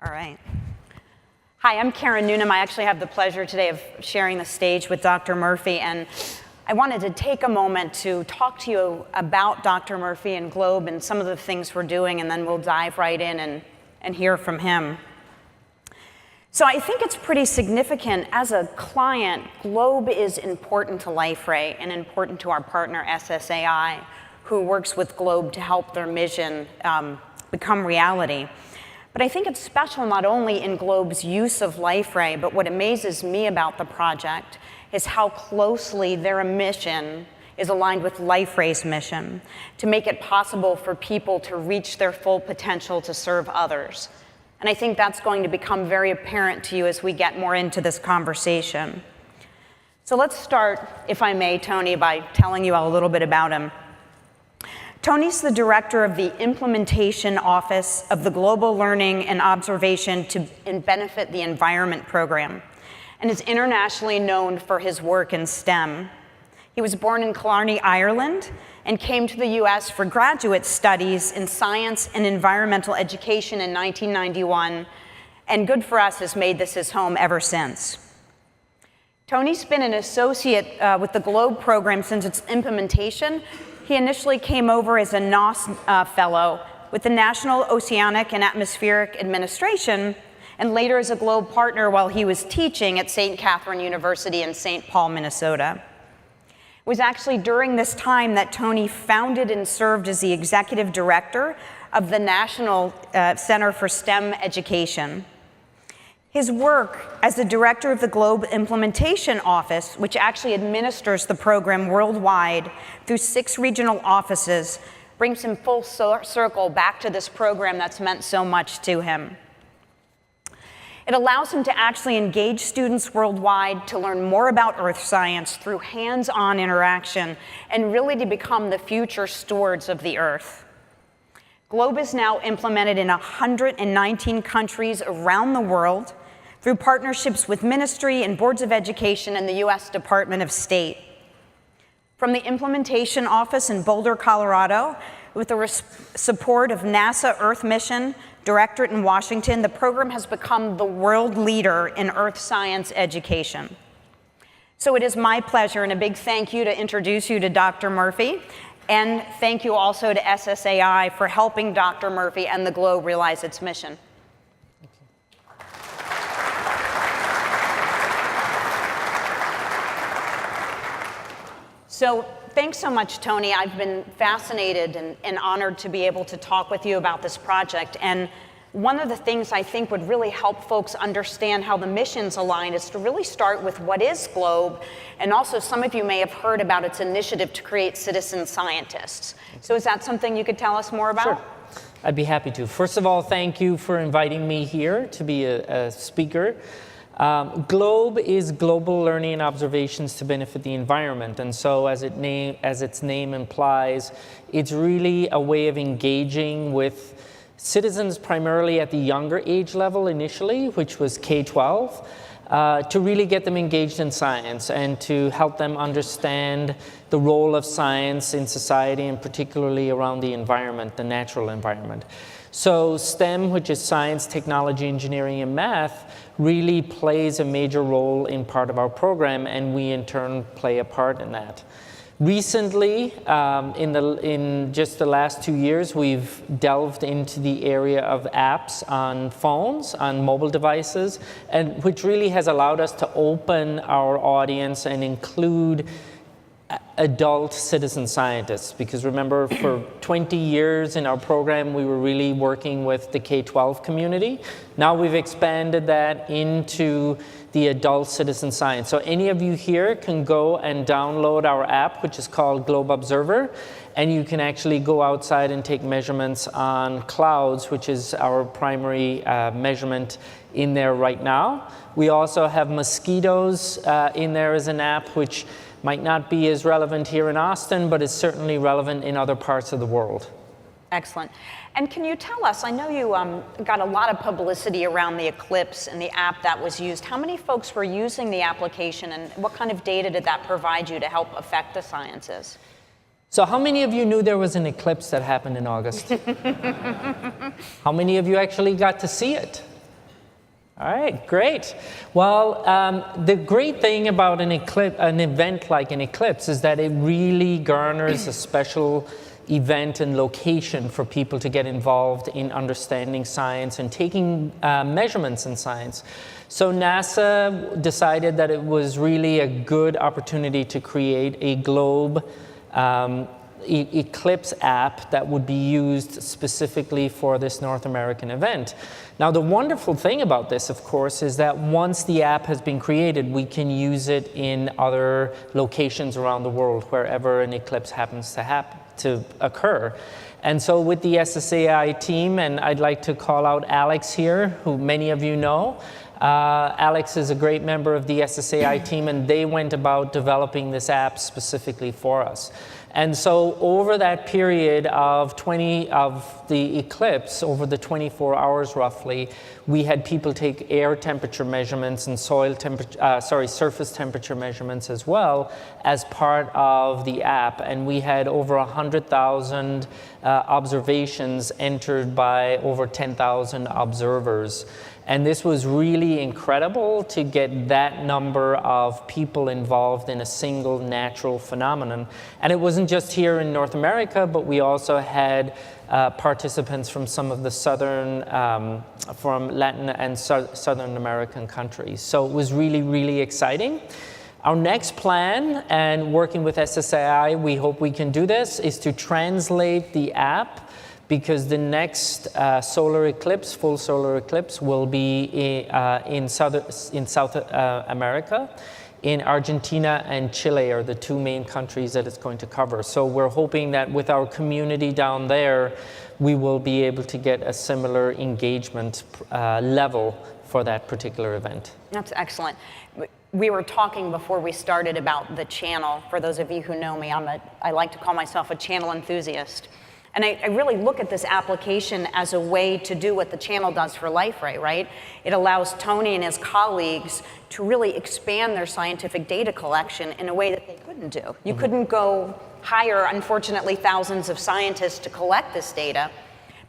All right. Hi, I'm Karen Newnam. I actually have the pleasure today of sharing the stage with Dr. Murphy, and I wanted to take a moment to talk to you about Dr. Murphy and Globe and some of the things we're doing, and then we'll dive right in and hear from him. So I think it's pretty significant. As a client, Globe is important to Liferay and important to our partner SSAI, who works with Globe to help their mission become reality. But I think it's special not only in Globe's use of Liferay, but what amazes me about the project is how closely their mission is aligned with Liferay's mission to make it possible for people to reach their full potential to serve others. And I think that's going to become very apparent to you as we get more into this conversation. So let's start, if I may, Tony, by telling you a little bit about him. Tony's the director of the Implementation Office of the Global Learning and Observation and Benefit the Environment Program, and is internationally known for his work in STEM. He was born in Killarney, Ireland, and came to the US for graduate studies in science and environmental education in 1991, and good for us has made this his home ever since. Tony's been an associate with the Globe program since its implementation. He initially came over as a NOS fellow with the National Oceanic and Atmospheric Administration, and later as a Globe partner while he was teaching at St. Catherine University in St. Paul, Minnesota. It was actually during this time that Tony founded and served as the executive director of the National Center for STEM Education. His work as the director of the Globe Implementation Office, which actually administers the program worldwide through 6 regional offices, brings him full circle back to this program that's meant so much to him. It allows him to actually engage students worldwide to learn more about earth science through hands-on interaction and really to become the future stewards of the earth. Globe is now implemented in 119 countries around the world through partnerships with ministry and boards of education and the US Department of State. From the Implementation Office in Boulder, Colorado, with the support of NASA Earth Mission Directorate in Washington, the program has become the world leader in earth science education. So it is my pleasure and a big thank you to introduce you to Dr. Murphy, and thank you also to SSAI for helping Dr. Murphy and the Globe realize its mission. So thanks so much, Tony. I've been fascinated and honored to be able to talk with you about this project. And one of the things I think would really help folks understand how the missions align is to really start with what is Globe, and also some of you may have heard about its initiative to create citizen scientists. So is that something you could tell us more about? Sure. I'd be happy to. First of all, thank you for inviting me here to be a speaker. Globe is Global Learning and Observations to Benefit the Environment, and so as its name implies, it's really a way of engaging with citizens primarily at the younger age level initially, which was K-12, to really get them engaged in science and to help them understand the role of science in society, and particularly around the environment, the natural environment. So STEM, which is science, technology, engineering, and math, really plays a major role in part of our program, and we in turn play a part in that. Recently, in just the last 2 years, we've delved into the area of apps on phones, on mobile devices, and which really has allowed us to open our audience and include adult citizen scientists, because remember, for 20 years in our program, we were really working with the K-12 community. Now we've expanded that into the adult citizen science. So any of you here can go and download our app, which is called Globe Observer, and you can actually go outside and take measurements on clouds, which is our primary measurement in there right now. We also have mosquitoes in there as an app, which might not be as relevant here in Austin, but is certainly relevant in other parts of the world. Excellent. And can you tell us, I know you got a lot of publicity around the eclipse and the app that was used. How many folks were using the application, and what kind of data did that provide you to help affect the sciences? So how many of you knew there was an eclipse that happened in August? How many of you actually got to see it? All right, great. Well, the great thing about an event like an eclipse is that it really garners a special event and location for people to get involved in understanding science and taking measurements in science. So NASA decided that it was really a good opportunity to create a globe eclipse app that would be used specifically for this North American event. Now, the wonderful thing about this, of course, is that once the app has been created, we can use it in other locations around the world, wherever an eclipse happens to occur. And so with the SSAI team, and I'd like to call out Alex here, who many of you know. Alex is a great member of the SSAI team, and they went about developing this app specifically for us. And so over that period of the eclipse, over the 24 hours roughly, we had people take air temperature measurements and surface temperature measurements as well as part of the app. And we had over 100,000 observations entered by over 10,000 observers. And this was really incredible to get that number of people involved in a single natural phenomenon. And it wasn't just here in North America, but we also had participants from some of the from Latin and Southern American countries. So it was really, really exciting. Our next plan, and working with SSAI, we hope we can do this, is to translate the app, because the next solar eclipse, full solar eclipse, will be in South America. In Argentina and Chile are the two main countries that it's going to cover. So we're hoping that with our community down there, we will be able to get a similar engagement level for that particular event. That's excellent. We were talking before we started about the channel. For those of you who know me, I like to call myself a channel enthusiast. And I really look at this application as a way to do what the channel does for Liferay, right? It allows Tony and his colleagues to really expand their scientific data collection in a way that they couldn't do. You couldn't go hire, unfortunately, thousands of scientists to collect this data.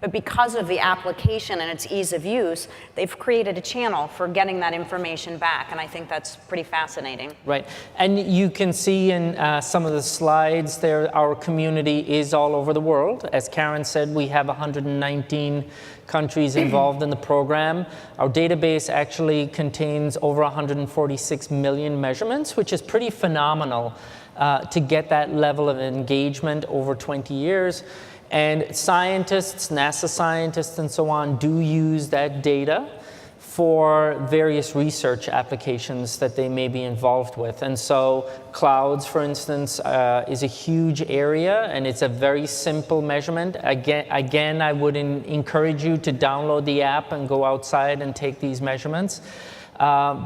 But because of the application and its ease of use, they've created a channel for getting that information back, and I think that's pretty fascinating. Right, and you can see in some of the slides there, our community is all over the world. As Karen said, we have 119 countries involved in the program. Our database actually contains over 146 million measurements, which is pretty phenomenal to get that level of engagement over 20 years. And scientists, NASA scientists and so on, do use that data for various research applications that they may be involved with. And so clouds, for instance, is a huge area, and it's a very simple measurement. Again, I would encourage you to download the app and go outside and take these measurements.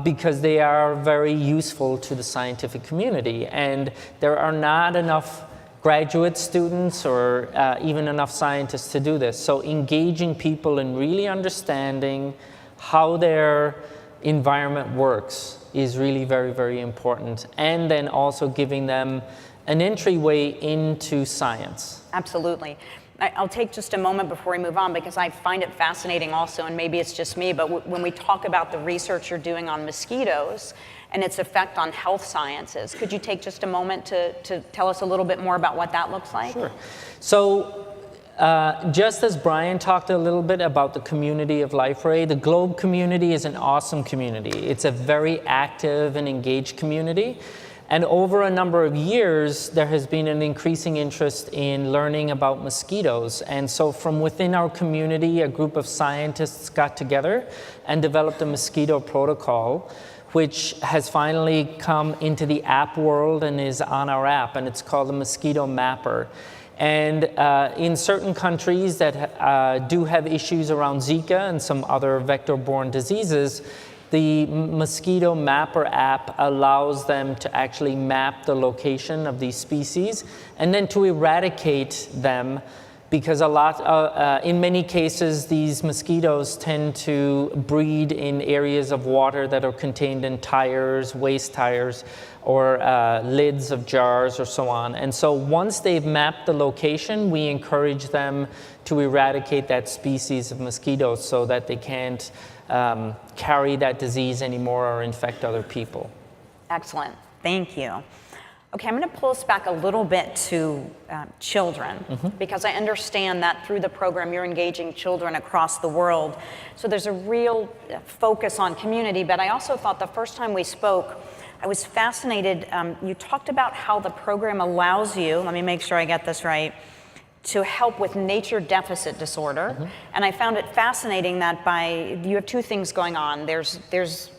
Because they are very useful to the scientific community. And there are not enough graduate students or even enough scientists to do this. So engaging people in really understanding how their environment works is really very, very important. And then also giving them an entryway into science. Absolutely. I'll take just a moment before we move on, because I find it fascinating also, and maybe it's just me, but when we talk about the research you're doing on mosquitoes and its effect on health sciences, could you take just a moment to tell us a little bit more about what that looks like? Sure. So just as Brian talked a little bit about the community of Liferay, the Globe community is an awesome community. It's a very active and engaged community. And over a number of years, there has been an increasing interest in learning about mosquitoes. And so from within our community, a group of scientists got together and developed a mosquito protocol, which has finally come into the app world and is on our app, and it's called the MosquitoMapper. And in certain countries that do have issues around Zika and some other vector-borne diseases, the MosquitoMapper app allows them to actually map the location of these species and then to eradicate them, because in many cases these mosquitoes tend to breed in areas of water that are contained in tires, waste tires, or lids of jars or so on. And so once they've mapped the location, we encourage them to eradicate that species of mosquitoes so that they can't carry that disease anymore or infect other people. Excellent. Thank you. Okay, I'm going to pull us back a little bit to children, because I understand that through the program you're engaging children across the world. So there's a real focus on community, but I also thought the first time we spoke, I was fascinated. You talked about how the program allows you, let me make sure I get this right, to help with nature deficit disorder. And I found it fascinating that you have two things going on. There's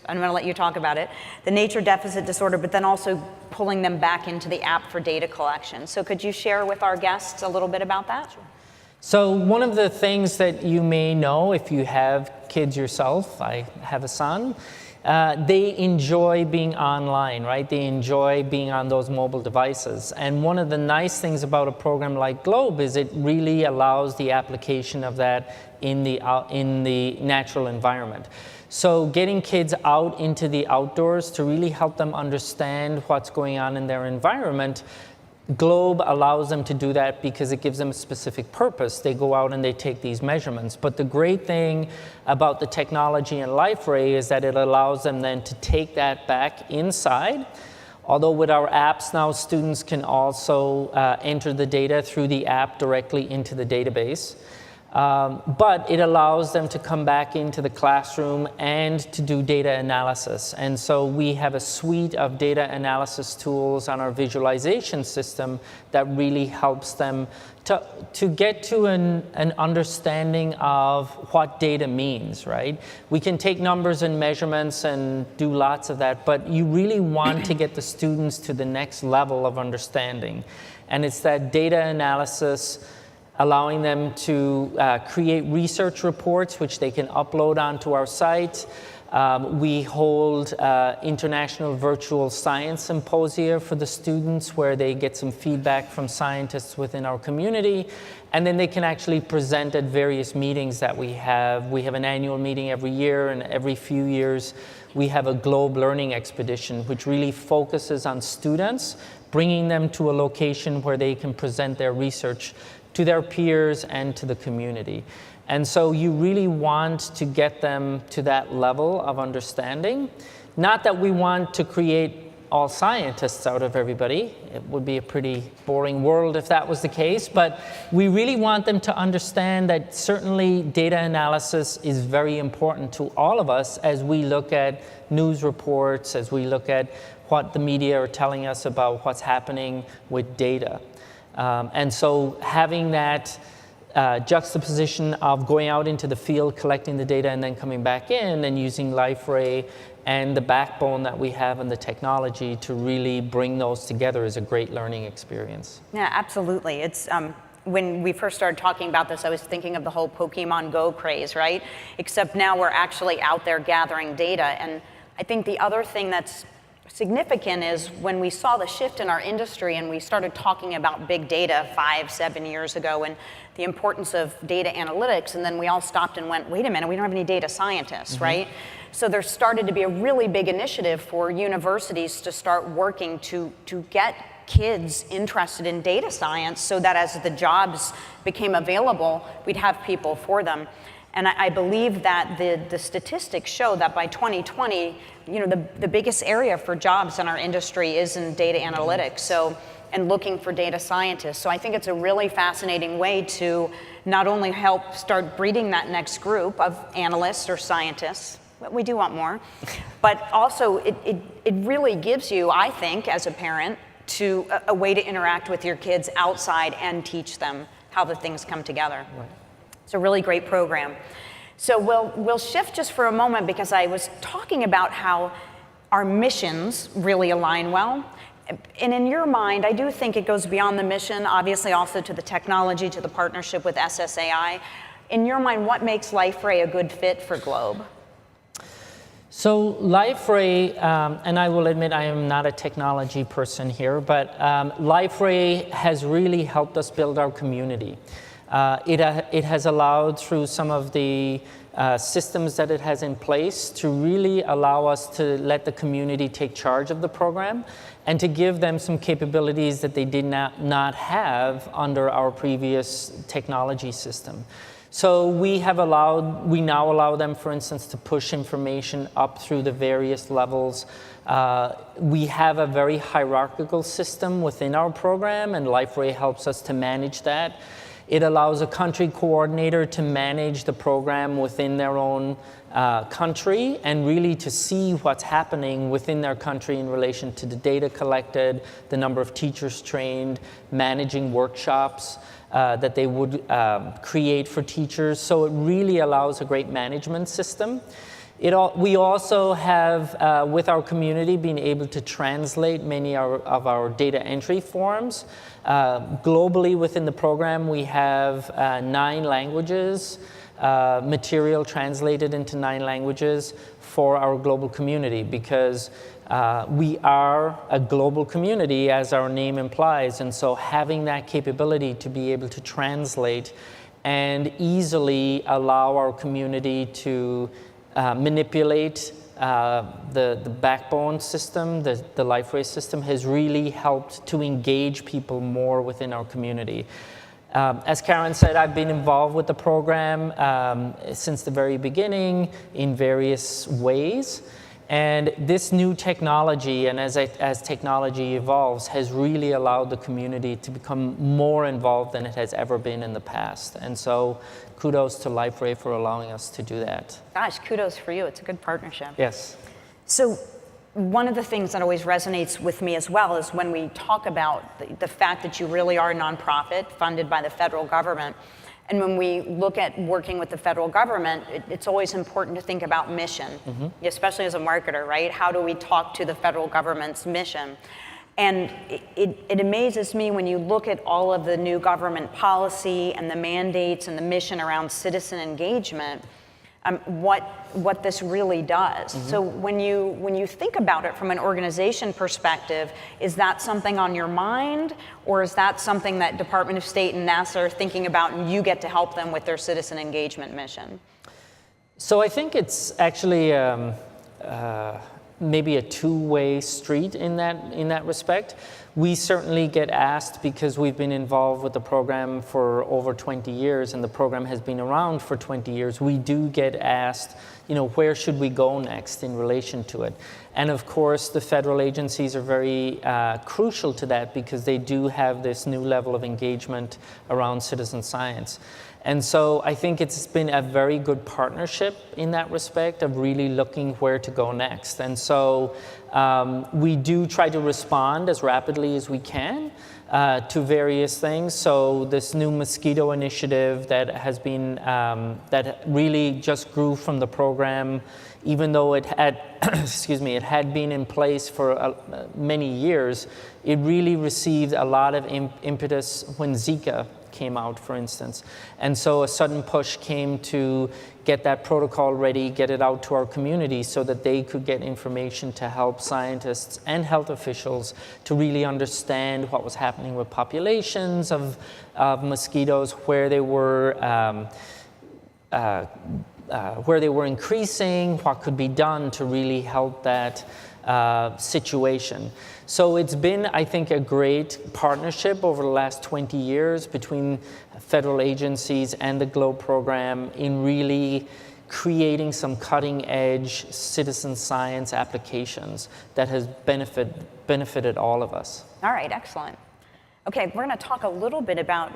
I'm going to let you talk about it, the nature deficit disorder, but then also pulling them back into the app for data collection. So could you share with our guests a little bit about that? Sure. So one of the things that you may know if you have kids yourself, I have a son, they enjoy being online, right? They enjoy being on those mobile devices. And one of the nice things about a program like Globe is it really allows the application of that in the natural environment. So getting kids out into the outdoors to really help them understand what's going on in their environment, Globe allows them to do that because it gives them a specific purpose. They go out and they take these measurements. But the great thing about the technology in Liferay is that it allows them then to take that back inside. Although with our apps now, students can also enter the data through the app directly into the database. But it allows them to come back into the classroom and to do data analysis. And so we have a suite of data analysis tools on our visualization system that really helps them to get to an understanding of what data means, right? We can take numbers and measurements and do lots of that, but you really want to get the students to the next level of understanding. And it's that data analysis, allowing them to create research reports, which they can upload onto our site. We hold international virtual science symposia for the students where they get some feedback from scientists within our community. And then they can actually present at various meetings that we have. We have an annual meeting every year, and every few years we have a Globe Learning Expedition, which really focuses on students, bringing them to a location where they can present their research to their peers and to the community. And so you really want to get them to that level of understanding. Not that we want to create all scientists out of everybody. It would be a pretty boring world if that was the case, but we really want them to understand that certainly data analysis is very important to all of us as we look at news reports, as we look at what the media are telling us about what's happening with data. And so having that juxtaposition of going out into the field, collecting the data, and then coming back in and using Liferay and the backbone that we have and the technology to really bring those together is a great learning experience. Yeah, absolutely. It's when we first started talking about this, I was thinking of the whole Pokemon Go craze, right? Except now we're actually out there gathering data. And I think the other thing that's significant is when we saw the shift in our industry and we started talking about big data 5-7 years ago and the importance of data analytics, and then we all stopped and went, wait a minute, we don't have any data scientists, right? So there started to be a really big initiative for universities to start working to get kids interested in data science so that as the jobs became available, we'd have people for them. And I believe that the statistics show that by 2020, you know, the biggest area for jobs in our industry is in data analytics, so, and looking for data scientists. So I think it's a really fascinating way to not only help start breeding that next group of analysts or scientists, but we do want more, but also it really gives you, I think, as a parent, a way to interact with your kids outside and teach them how the things come together. Right. It's a really great program. So we'll shift just for a moment because I was talking about how our missions really align well. And in your mind, I do think it goes beyond the mission, obviously also to the technology, to the partnership with SSAI. In your mind, what makes Liferay a good fit for Globe? So Liferay, and I will admit I am not a technology person here, but Liferay has really helped us build our community. It has allowed, through some of the systems that it has in place, to really allow us to let the community take charge of the program and to give them some capabilities that they did not have under our previous technology system. So we now allow them, for instance, to push information up through the various levels. We have a very hierarchical system within our program, and Liferay helps us to manage that. It allows a country coordinator to manage the program within their own country and really to see what's happening within their country in relation to the data collected, the number of teachers trained, managing workshops that they would create for teachers. So it really allows a great management system. We also have, with our community, been able to translate many of our data entry forms. Globally within the program, we have 9 languages, material translated into 9 languages for our global community, because we are a global community, as our name implies, and so having that capability to be able to translate and easily allow our community to manipulate the backbone system, the Liferay system, has really helped to engage people more within our community. As Karen said, I've been involved with the program since the very beginning in various ways. And this new technology, and as technology evolves, has really allowed the community to become more involved than it has ever been in the past. And so kudos to Liferay for allowing us to do that. Gosh, kudos for you. It's a good partnership. Yes. So one of the things that always resonates with me as well is when we talk about the fact that you really are a nonprofit funded by the federal government. And when we look at working with the federal government, it's always important to think about mission, especially as a marketer, right? How do we talk to the federal government's mission? And it amazes me when you look at all of the new government policy and the mandates and the mission around citizen engagement, what this really does. So when you think about it from an organization perspective, is that something on your mind, or is that something that Department of State and NASA are thinking about and you get to help them with their citizen engagement mission? So I think it's actually maybe a two-way street in that respect. We certainly get asked, because we've been involved with the program for over 20 years and the program has been around for 20 years, we do get asked, where should we go next in relation to it? And of course, the federal agencies are very crucial to that, because they do have this new level of engagement around citizen science. And so I think it's been a very good partnership in that respect of really looking where to go next. And so we do try to respond as rapidly as we can to various things. So this new mosquito initiative that has been, that really just grew from the program, even though it had, it had been in place for many years, it really received a lot of impetus when Zika came out, for instance. And so a sudden push came to get that protocol ready, get it out to our community so that they could get information to help scientists and health officials to really understand what was happening with populations of mosquitoes, where they were increasing, what could be done to really help that situation. So it's been, I think, a great partnership over the last 20 years between federal agencies and the GLOBE program in really creating some cutting-edge citizen science applications that has benefited all of us. All right, excellent. Okay, we're going to talk a little bit about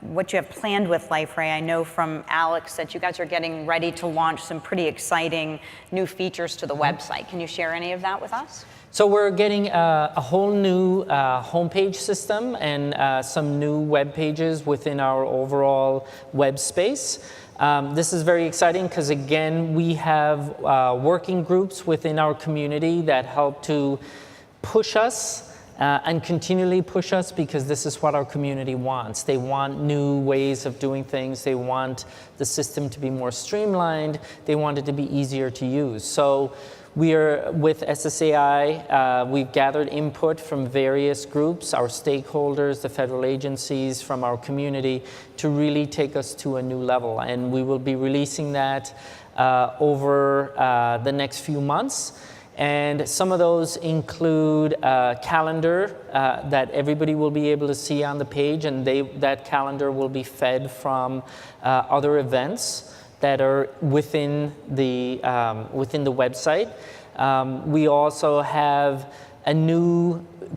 what you have planned with Liferay. I know from Alex that you guys are getting ready to launch some pretty exciting new features to the website. Can you share any of that with us? So we're getting a whole new homepage system and some new web pages within our overall web space. This is very exciting because, again, we have working groups within our community that help to push us and continually push us, because this is what our community wants. They want new ways of doing things. They want the system to be more streamlined. They want it to be easier to use. So we are, with SSAI, we've gathered input from various groups, our stakeholders, the federal agencies, from our community, to really take us to a new level. And we will be releasing that over the next few months. And some of those include a calendar that everybody will be able to see on the page, and that calendar will be fed from other events that are within the website. We also have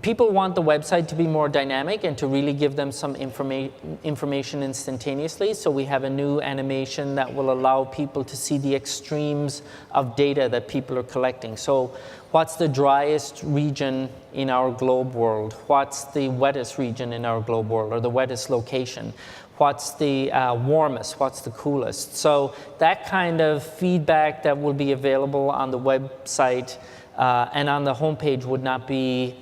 people want the website to be more dynamic and to really give them some information instantaneously. So we have a new animation that will allow people to see the extremes of data that people are collecting. So what's the driest region in our globe world? What's the wettest region in our globe world, or the wettest location? What's the warmest? What's the coolest? So that kind of feedback that will be available on the website and on the homepage would not be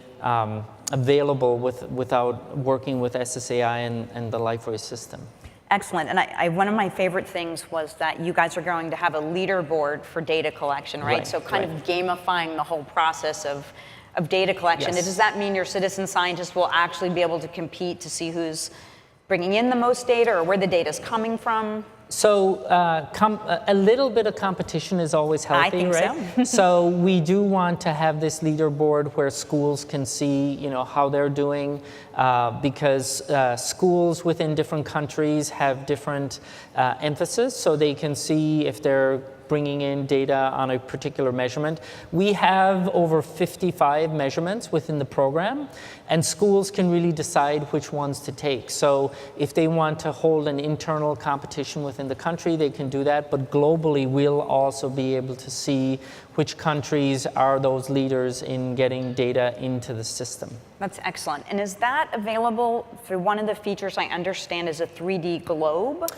available without working with SSAI and the Liferay system. Excellent. And one of my favorite things was that you guys are going to have a leaderboard for data collection, right? So kind of gamifying the whole process of data collection. Yes. Does that mean your citizen scientists will actually be able to compete to see who's bringing in the most data or where the data is coming from? So a little bit of competition is always healthy, I think right? so. So we do want to have this leaderboard where schools can see, how they're doing, because schools within different countries have different emphasis, so they can see if they're bringing in data on a particular measurement. We have over 55 measurements within the program, and schools can really decide which ones to take. So if they want to hold an internal competition within the country, they can do that, but globally we'll also be able to see which countries are those leaders in getting data into the system. That's excellent. And is that available through one of the features I understand is a 3D globe?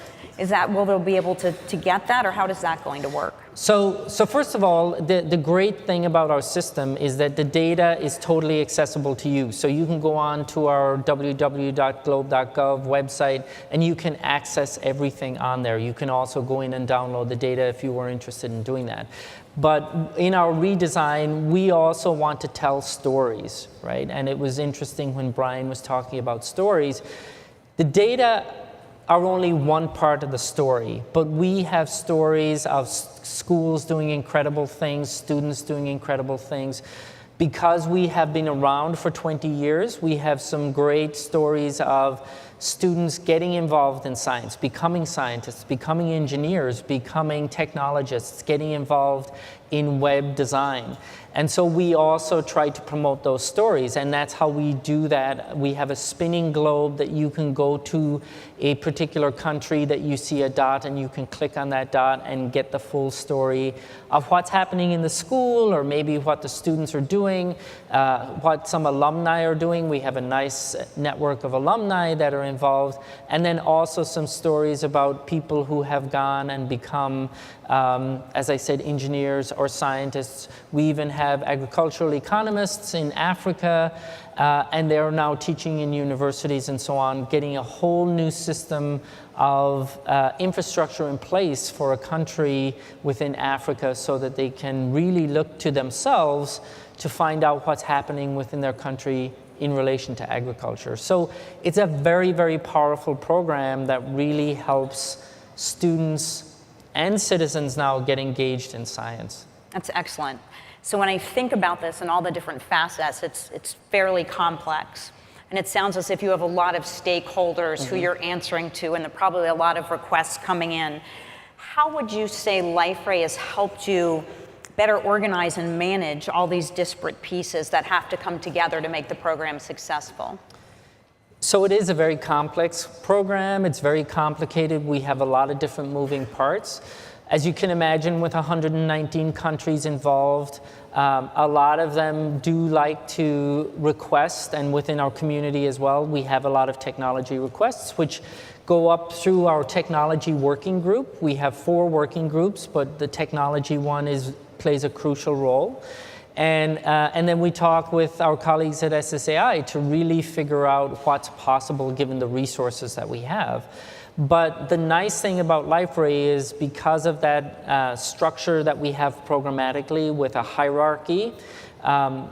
Will they be able to get that, or how is that going to work? So first of all, the great thing about our system is that the data is totally accessible to you. So you can go on to our www.globe.gov website and you can access everything on there. You can also go in and download the data if you were interested in doing that. But in our redesign, we also want to tell stories, right? And it was interesting when Brian was talking about stories. The data are only one part of the story, but we have stories of schools doing incredible things, students doing incredible things. Because we have been around for 20 years, we have some great stories of students getting involved in science, becoming scientists, becoming engineers, becoming technologists, getting involved in web design. And so we also try to promote those stories, and that's how we do that. We have a spinning globe that you can go to a particular country that you see a dot, and you can click on that dot and get the full story of what's happening in the school, or maybe what the students are doing, what some alumni are doing. We have a nice network of alumni that are involved, and then also some stories about people who have gone and become, as I said, engineers or scientists. We even have agricultural economists in Africa, and they're now teaching in universities and so on, getting a whole new system of infrastructure in place for a country within Africa so that they can really look to themselves to find out what's happening within their country in relation to agriculture. So it's a very, very powerful program that really helps students and citizens now get engaged in science. That's excellent. So when I think about this and all the different facets, it's fairly complex. And it sounds as if you have a lot of stakeholders who you're answering to, and probably a lot of requests coming in. How would you say Liferay has helped you better organize and manage all these disparate pieces that have to come together to make the program successful? So it is a very complex program. It's very complicated. We have a lot of different moving parts. As you can imagine, with 119 countries involved, a lot of them do like to request, and within our community as well, we have a lot of technology requests, which go up through our technology working group. We have 4 working groups, but the technology one plays a crucial role. And then we talk with our colleagues at SSAI to really figure out what's possible given the resources that we have. But the nice thing about Liferay is because of that structure that we have programmatically with a hierarchy,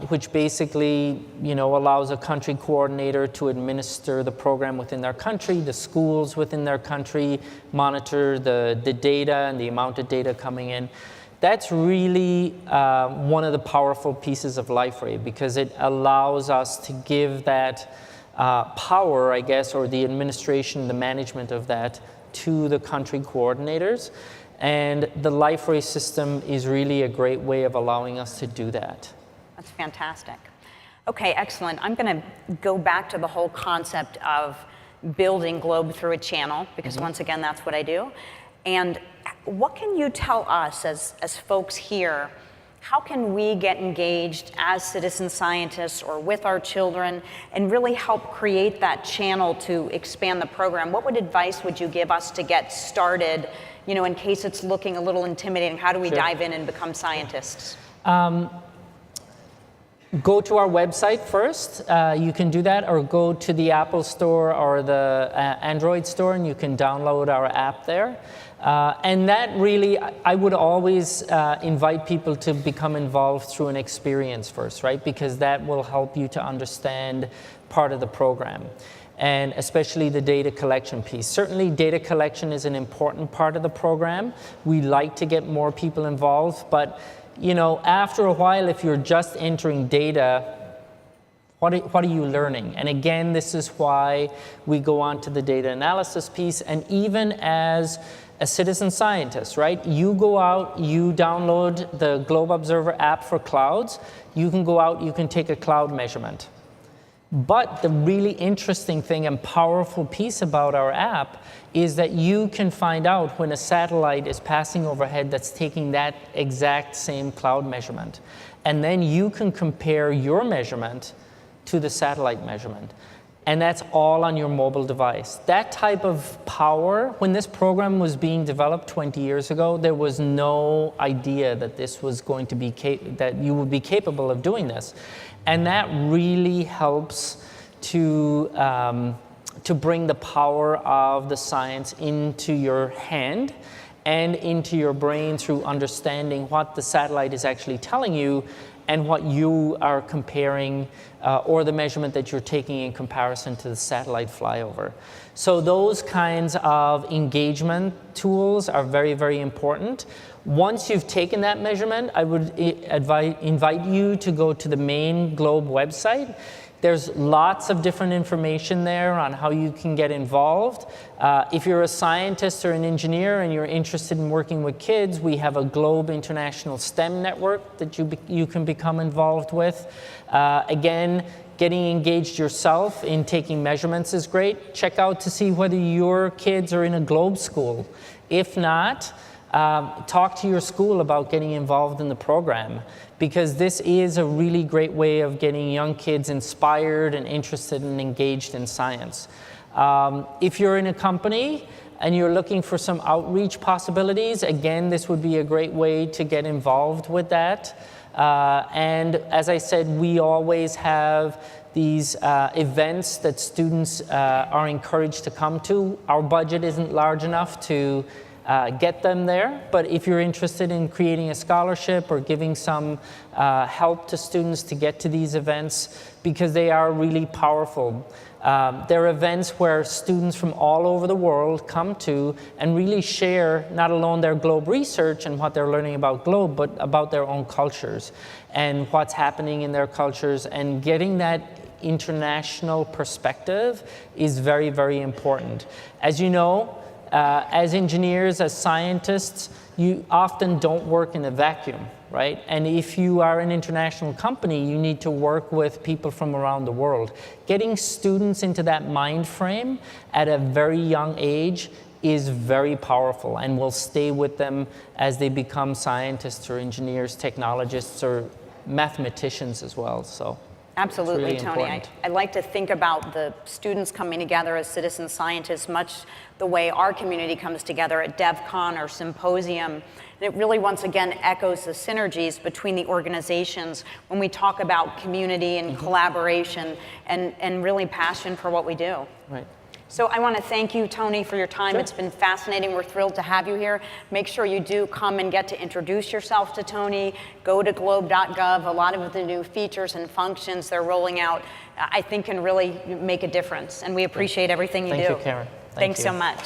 which basically allows a country coordinator to administer the program within their country, the schools within their country, monitor the data and the amount of data coming in. That's really one of the powerful pieces of Liferay, because it allows us to give that power, I guess, or the administration, the management of that to the country coordinators. And the Liferay system is really a great way of allowing us to do that. That's fantastic. Okay, excellent. I'm going to go back to the whole concept of building Globe through a channel, because once again, that's what I do. And what can you tell us as folks here? How can we get engaged as citizen scientists or with our children and really help create that channel to expand the program? What advice would you give us to get started, you know, in case it's looking a little intimidating? How do we dive in and become scientists? Go to our website first. You can do that, or go to the Apple Store or the Android Store, and you can download our app there. And that really, I would always invite people to become involved through an experience first, right? Because that will help you to understand part of the program, and especially the data collection piece. Certainly data collection is an important part of the program. We like to get more people involved, but you know, after a while, if you're just entering data, what are you learning? And again, this is why we go on to the data analysis piece. And even as a citizen scientist, right? You go out, you download the Globe Observer app for clouds. You can go out, you can take a cloud measurement. But the really interesting thing and powerful piece about our app is that you can find out when a satellite is passing overhead that's taking that exact same cloud measurement. And then you can compare your measurement to the satellite measurement. And that's all on your mobile device. That type of power, when this program was being developed 20 years ago, there was no idea that this was going to be, that you would be capable of doing this. And that really helps to bring the power of the science into your hand and into your brain through understanding what the satellite is actually telling you and what you are comparing, or the measurement that you're taking in comparison to the satellite flyover. So those kinds of engagement tools are very, very important. Once you've taken that measurement, I would invite you to go to the main Globe website. There's lots of different information there on how you can get involved. If you're a scientist or an engineer and you're interested in working with kids, we have a Globe International STEM network that you can become involved with. Again, getting engaged yourself in taking measurements is great. Check out to see whether your kids are in a Globe school. If not, talk to your school about getting involved in the program, because this is a really great way of getting young kids inspired and interested and engaged in science. If you're in a company and you're looking for some outreach possibilities, again, this would be a great way to get involved with that. And as I said, we always have these events that students are encouraged to come to. Our budget isn't large enough to get them there, but if you're interested in creating a scholarship or giving some help to students to get to these events, because they are really powerful. They're events where students from all over the world come to and really share not alone their Globe research and what they're learning about Globe, but about their own cultures and what's happening in their cultures, and getting that international perspective is very, very important. As you know, as engineers, as scientists, you often don't work in a vacuum, right? And if you are an international company, you need to work with people from around the world. Getting students into that mind frame at a very young age is very powerful and will stay with them as they become scientists or engineers, technologists, or mathematicians as well. So. Absolutely, really Tony. I like to think about the students coming together as citizen scientists much the way our community comes together at DevCon or Symposium. And it really, once again, echoes the synergies between the organizations when we talk about community and collaboration and really passion for what we do. Right. So I want to thank you, Tony, for your time. Sure. It's been fascinating. We're thrilled to have you here. Make sure you do come and get to introduce yourself to Tony. Go to globe.gov. A lot of the new features and functions they're rolling out, I think, can really make a difference. And we appreciate everything you do. Thank you, Karen. Thanks so much.